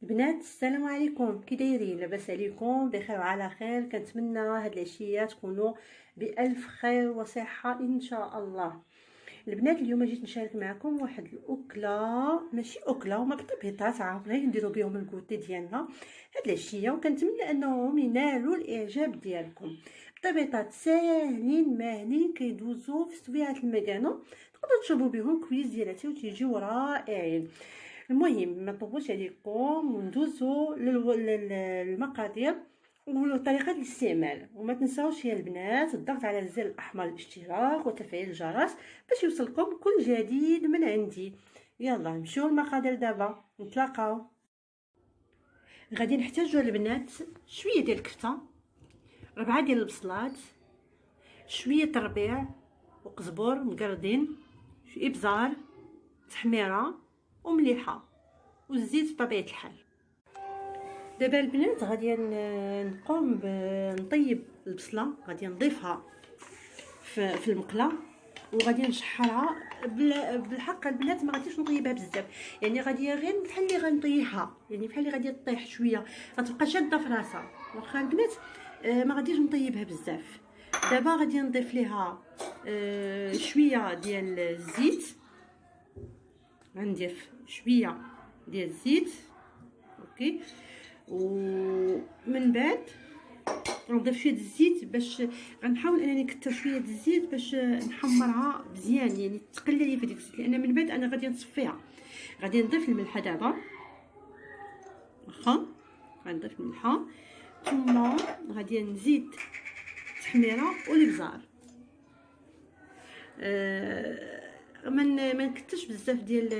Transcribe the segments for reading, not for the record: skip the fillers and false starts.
البنات السلام عليكم، كي دايرين؟ لاباس عليكم؟ بخير وعلى خير. كنتمنى هاد العشيه تكونوا بالف خير وصحه ان شاء الله. البنات اليوم جيت نشارك معكم واحد الاكله، ماشي اكله، هما بطبيطات عارفين غير نديرو بهم الكوتي ديالنا هاد العشيه، وكنتمنى انهم ينالوا الاعجاب ديالكم. بطبيطات ساهلين ماهلين كيدوزو في سويعه المكانه، تقدروا تشربوا بهم كويس ديالاتي وتيجيو رائعين. المهم ما نطولش عليكم وندوزو للمقادير وطريقه الاستعمال. وما تنساوش يا البنات الضغط على الزر الاحمر الاشتراك وتفعيل الجرس باش يوصلكم كل جديد من عندي. يلا نمشيو المقادير دابا نتلاقاو. غادي نحتاجو البنات شويه ديال الكفته، 4 ديال البصلات، شويه الربيع وقزبر مقردين، شويه ابزار، تحميره ومليحه والزيت بطبيعه الحال. دابا البنات غادي نقوم بنطيب البصله، غادي نضيفها في المقله وغادي نشحرها. بالحق البنات ما غاديش نطيبها بزاف، يعني غادي غير بحال اللي غنطيحها، يعني بحال اللي غادي طيح شويه، غتبقى شاده في راسها. واخا البنات ما غاديش نطيبها بزاف. دابا غادي نضيف ليها شويه ديال الزيت، غنضيف شويه ديال الزيت اوكي، ومن بعد غنضيف شويه الزيت باش غنحاول انني نكثر شويه الزيت باش نحمرها مزيان، يعني تقللي في ديك الزيت، لان من بعد انا غادي نصفيها. غادي نضيف الملحه دابا، واخا غنضيف الملحه، ثم غادي نزيد التحميره والابزار. ما نكتش بزاف ديال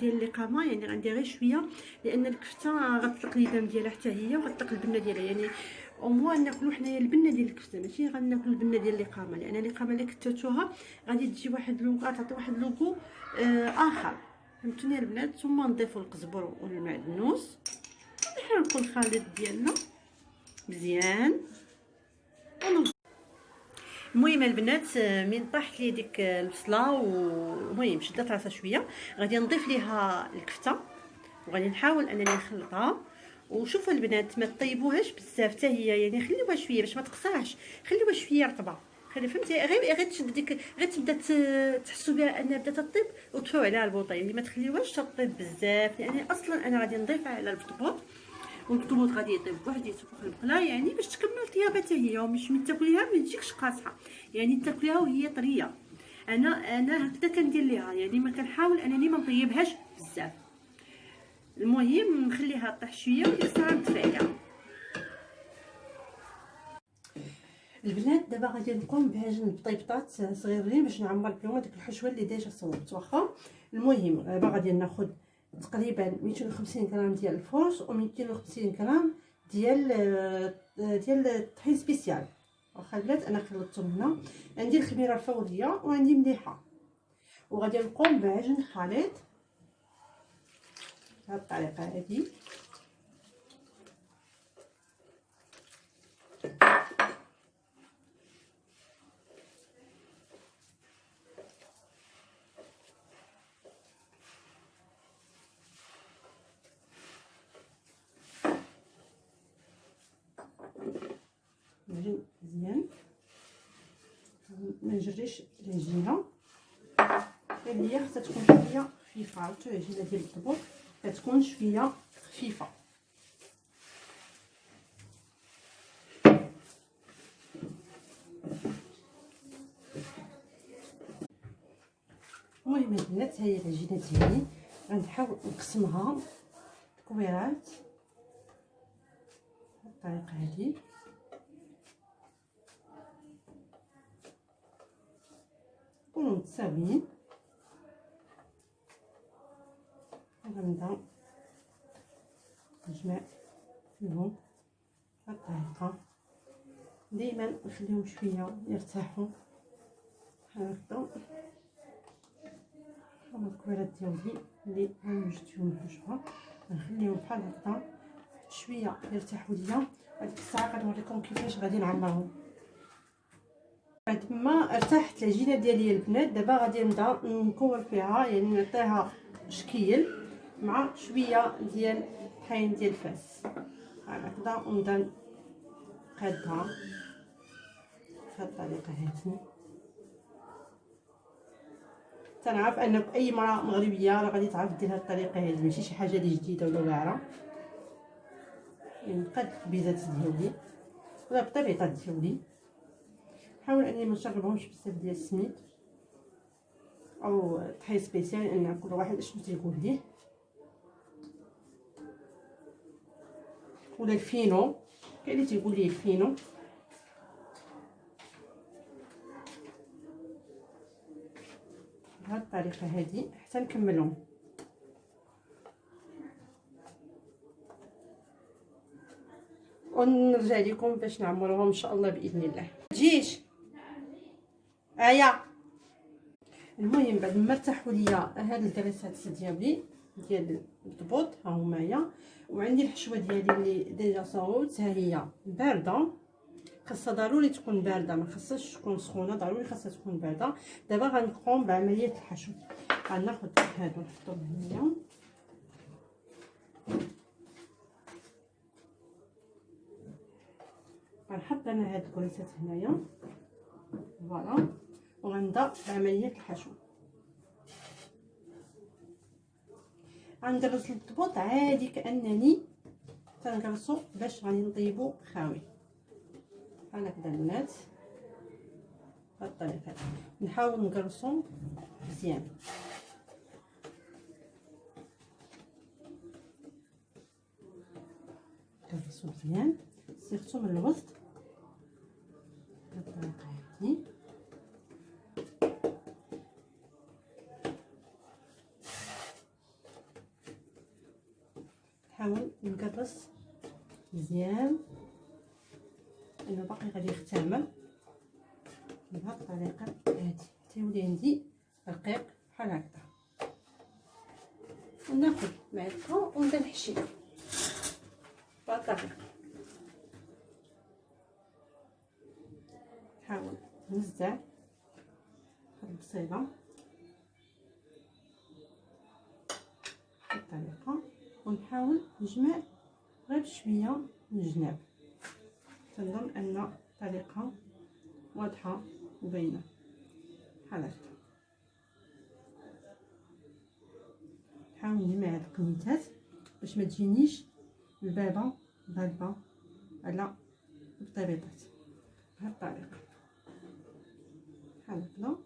اللقامه، يعني غندير غير شويه، لان الكفته غتطلق البان ديالها حتى هي وغتطلق البنه ديالها، يعني ومو ناكلو حنايا البنه ديال الكفته، ماشي غناكلو البنه ديال اللقامه، لان اللقامه اللي كثرتوها غادي تجي واحد لوغو، غتعطي واحد لوغو اخر. فهمتوني البنات؟ ثم نضيفوا القزبر والمعدنوس، نحركوا الخليط ديالنا مزيان. المهم البنات من طاحت لي ديك البصله والمهم شدات راسها شويه، غادي نضيف ليها الكفته وغادي نحاول انني نخلطها. وشوفوا البنات ما تطيبوهاش بزاف حتى هي، يعني خليوها شويه باش ما تقصاش، خليوها شويه رطبه، خلي فهمتي، غير تشد ديك، غير تبدا تحسوا بها انها بدات تطيب وتفيو عليها البوطه، يعني ما تخليوهاش تطيب بزاف، لان اصلا انا غادي نضيفها على البطبوط، والبطبوط غادي يطيب بوحديته فوق المقله، يعني باش تكمل طيابه حتى هي، ومش من تاكليها ما تجيكش قاصحه، يعني تاكليها وهي طريه. انا هكذا كندير ليها، يعني ما كنحاول انني ما نطيبهاش بزاف. المهم نخليها طيح شويه وديك الساعه نطفي عليها. البنات دابا غادي نقوم بعجن بطيبطات صغيرين باش نعمر بهم ديك الحشوه اللي ديجا صورت. واخا المهم دابا غادي ناخذ تقريبا 250 غرام ديال الفرش و 250 غرام ديال الطحين سبيسيال. واخا البنات انا خلطتهم هنا، عندي الخميره الفوريه وعندي مليحه، وغادي نقوم بعجن الخليط بهذه الطريقه هذه. نعجن مزيان، ما نجريش العجينه، هي خصها تكون شويه خفيفه. عرفتوا العجينه ديال الطبوط كتكون شويه خفيفه. المهم البنات هي العجينه ديالي، غنحاول نقسمها كويرات بالطريقه هذه. يكونوا متساويين. غنبدا نجمع فيهم بهذه الطريقه، ديما نخليهم شويه يرتاحوا بحال هكا. هما الكويرات ديالي اللي وجدتهم بجوج، نخليهم بحال هكا شويه يرتاحوا ليا. هذيك الساعه غنوريكم كيفاش غادي نعمرهم. بعد ما ارتاحت العجينه ديالي البنات، دابا غادي نبدا نكور فيها، يعني نعطيها شكل مع شويه ديال الطحين ديال الفاس هكذا، ونبدا نقادها بهذه الطريقه هذه. تنعرف ان اي مراه مغربيه راه غادي تعرف دير هذه الطريقه هذه، ماشي شي حاجه اللي جديده ولا واعره. نقاد الخبيزات ديالي ولا بالطبيعه ديالي، نحاول اني ما نشربهمش بزاف ديال السميد او طحين سبيسيال، لان كل واحد اشنو تيقول ليه. ولا الفينو، كاين اللي تيقول ليه الفينو. بهذه الطريقه هذه حتى نكملهم. ونرجع لكم باش نعمروهم ان شاء الله باذن الله. تجيش المهم بعد ما ارتاحوا ليا هاد الكريسات ديالي ديال الضبوط ها همايا، وعندي الحشوه ديالي اللي ديجا صاوبت ها هي بارده. خاصها ضروري تكون بارده، ما خاصهاش تكون سخونه، ضروري خاصها تكون بارده. دابا غنقوم بعمليه الحشو. غناخذ هادو نحطهم هنايا، غنحط انا هاد الكريسات هنايا فوالا، وغنبدا بعمليه الحشو. غنقرص الضبوط عادي كانني تنقرصو باش غادي نطيبو خاوي بحال هكذا البنات. بهاد الطريقه نحاول نقرصو مزيان. نقرصو مزيان سيرتو من الوسط بهاد الطريقه هادي. نحاول نقرص مزيان لانه باقي غادي يختمر بهاد الطريقه هادي حتى يولي عندي رقيق بحال هكذا. وناخذ معلقه ونبدا نحشي بهاد الطريقه. نحاول نوزع هاد البصيله بهاد الطريقه، ونحاول نجمع غير شويه من الجناب. تنظن ان الطريقه واضحه وباينه بحال هكا. نحاول نجمع هاد القنيتات باش ما تجينيش البابه غالبه على البطيبيطات بهاد الطريقه بحال هكذا.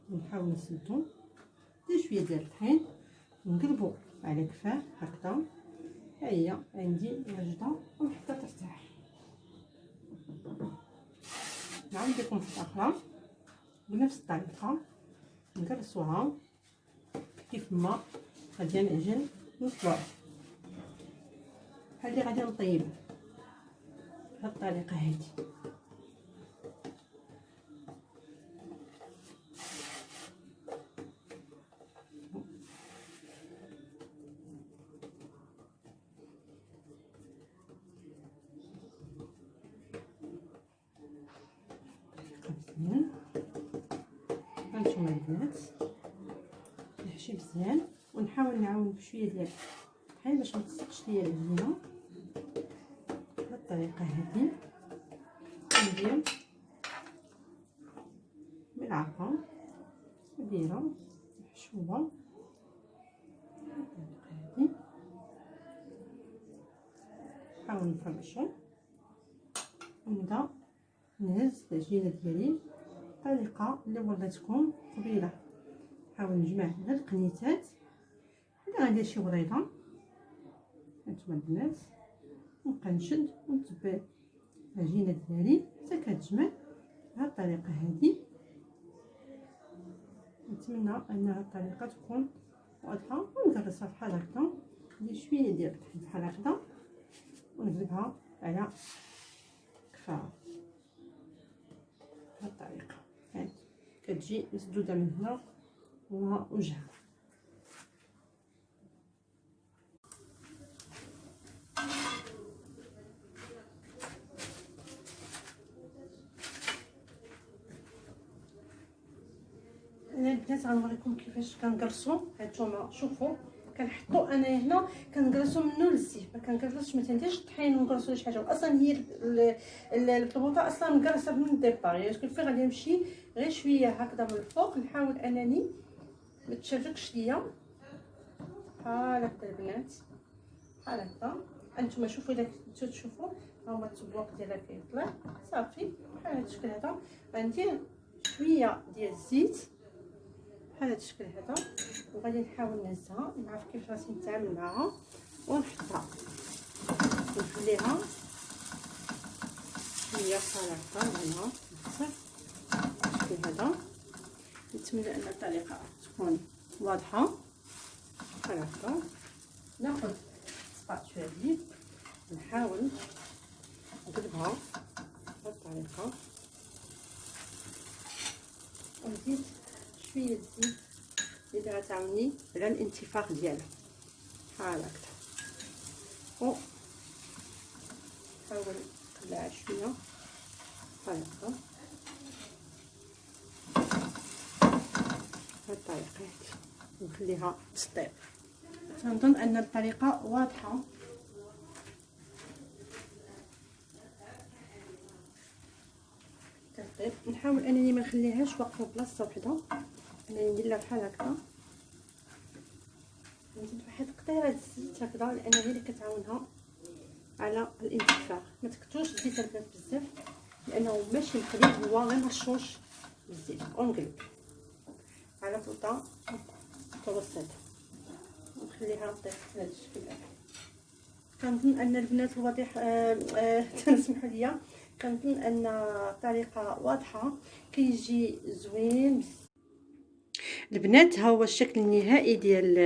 ونحاول نسلطو شويه ديال الطحين ونقلبو على كفاه هكذا. ها هي عندي واجده وحتى ترتاح. نعاود لكم واحده اخرى بنفس الطريقه، نقرصوها كيف ما غادي نعجن نطلع بحال اللي غادي نطيب بهاد الطريقه هادي. مزيان هانتوما البنات نحشي مزيان، ونحاول نعاون بشويه ديال الطحين باش ما تلصقش ليا العجينه بهاد الطريقه هادي. ندير ملعقه كبيره محشوه بهاد الطريقه هادي. نحاول نفرشو ونبدا نهز العجينه ديالي الطريقه اللي وريتكم قبيله. نحاول نجمع غير القنيتات. انا غندير شي وريضه هانتوما البنات، ونبقى نشد ونتبع العجينه ديالي حتى كتجمع بهاد الطريقه هادي. نتمنى ان هاد الطريقه تكون واضحه. ونقرصها بحال هكا، ندير شويه ديال الطحين بحال هكذا ونقلبها على كفاها بهاد الطريقه. هانت كتجي مسدوده من هنا ووجهها. انا البنات غنوريكم كيفاش كنقرصو. هانتوما شوفوا كنحطو انا هنا كنقرصو منه للزيت، ما كنقرصش، ما تنديرش الطحين ونقرصو ولا شي حاجه. اصلا هي البطبوطه اصلا مقرصه من الديبار، يعني كيف غادي نمشي غير شويه هكذا من الفوق، نحاول انني ما تشركش ليا بحال هكا البنات، بحال هكا. انتما شوفوا الا كنتو تشوفوا ها هما التبواق ديالها كيطلع صافي بحال هذا الشكل هذا. غندير شويه ديال الزيت بحال هذا الشكل هذا، وغادي نحاول نهزها، نعرف كيف راسي نتعامل معها ونحطها ونخليها شويه بحال هكا هنا نحطها بالشكل هذا. نتمنى ان الطريقه تكون واضحه بحال هكا. ناخذ سباتشولا دي نحاول نقلبها بهذه الطريقه، ونزيد شويه الزيت اللي غتعاوني على الانتفاخ ديالها بحال هكا، و نحاول نقلعها شويه بحال هكا بهذه الطريقه هذه، ونخليها تطيب. تنظن ان الطريقه واضحه. تطيب نحاول انني ما نخليهاش واقفه بلاصه وحده، انني ندير لها بحال هكا، نزيد واحد قطيره الزيت هكذا لان هي اللي كتعاونها على الانتفاخ. ما تكثروش الزيت البنات بزاف لانه ماشي مخلي، هو غير مرشوش بالزيت. ونقلب على بوطه متوسطه ونخليها طيب بهذا الشكل هذا. كنظن ان البنات الواضح تسمحوا لي، كنظن ان الطريقه واضحه كيجي زوين البنات. ها هو الشكل النهائي ديال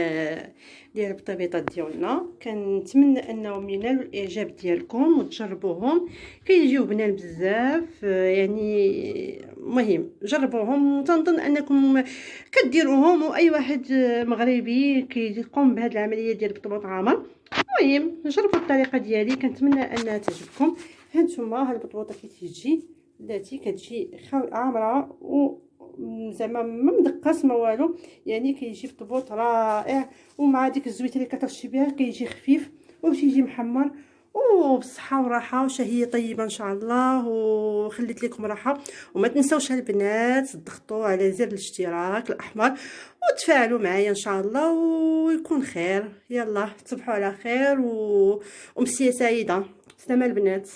البطبيطات ديالنا. كنتمنى انهم ينالوا الاعجاب ديالكم وتجربوهم، كيجيو بنان بزاف يعني. مهم جربوهم، وتنظن انكم كديروهم، واي واحد مغربي كيقوم بهذه العمليه ديال البطبوط عامر. المهم جربوا الطريقه ديالي، كنتمنى انها تعجبكم. هانتوما ها البطبوطه كي تجي بلاتي كتجي عامره و زعما ما مدقس ما والو، يعني كيجي بطبوط رائع، ومع ديك الزويته اللي كترشي بها كيجي خفيف وتيجي محمر وبصحه وراحه وشهيه طيبه ان شاء الله. وخليت لكم راحه، وما تنسوش البنات تضغطوا على زر الاشتراك الاحمر وتفاعلوا معايا ان شاء الله، ويكون خير. يلا تصبحوا على خير وامسيه سعيده. سلام البنات.